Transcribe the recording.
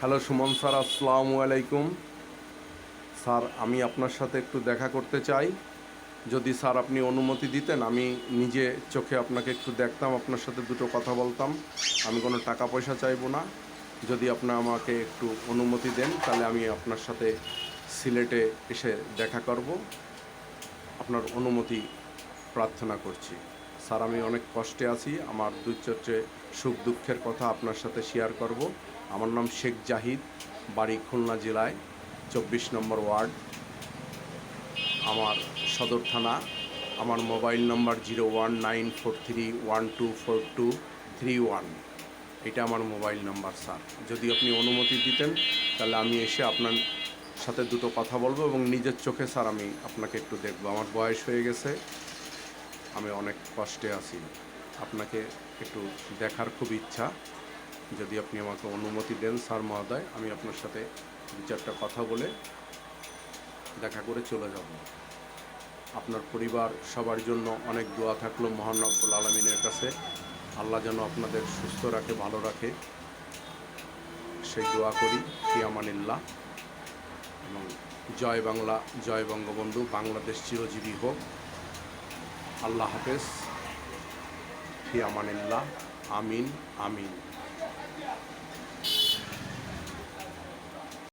Hello Suman sir, আসসালামু আলাইকুম। Sir, আমি আপনার সাথে একটু দেখা করতে চাই। যদি স্যার আপনি অনুমতি দিতেন, আমি নিজে চোখে আপনাকে একটু দেখতাম, আপনার সাথে দুটো কথা বলতাম। আমি কোনো টাকা পয়সা চাইবো না। যদি আপনি আমাকে একটু অনুমতি দেন, তাহলে আমি আপনার সাথে সিলেটে এসে দেখা করব। আপনার অনুমতি প্রার্থনা করছি। স্যার, আমি অনেক কষ্টে আছি। আমার দুঃচর্চে সুখ দুঃখের কথা আপনার সাথে শেয়ার করব। আমার নাম শেখ জাহিদ, বাড়ি খুলনা জেলায়, 24 নম্বর ওয়ার্ড। আমার সদর থানা। আমার মোবাইল নম্বর 019431242231। এটা আমার মোবাইল নাম্বার স্যার। যদি আপনি অনুমতি দিতেন, তাহলে আমি এসে আপনার সাথে দুটো কথা বলবো এবং নিজের চোখে স্যার আমি আপনাকে একটু দেখব। আমার বয়স হয়ে গেছে, আমি অনেক কষ্টে আছি। আপনাকে একটু দেখার খুব ইচ্ছা। যদি আপনি আমাকে অনুমতি দেন স্যার মহোদয়, আমি আপনার সাথে দু চারটা কথা বলে দেখা করে চলে যাব। আপনার পরিবার সবার জন্য অনেক দোয়া থাকলো মহান রব্বুল আলামিনের কাছে। আল্লাহ যেন আপনাদের সুস্থ রাখে, ভালো রাখে, সেই দোয়া করি। ফি আমানিল্লাহ। এবং জয় বাংলা, জয় বঙ্গবন্ধু, বাংলাদেশ চিরজীবী হোক। আল্লাহ হাফেজ। ফি আমানিল্লাহ। আমিন আমিন।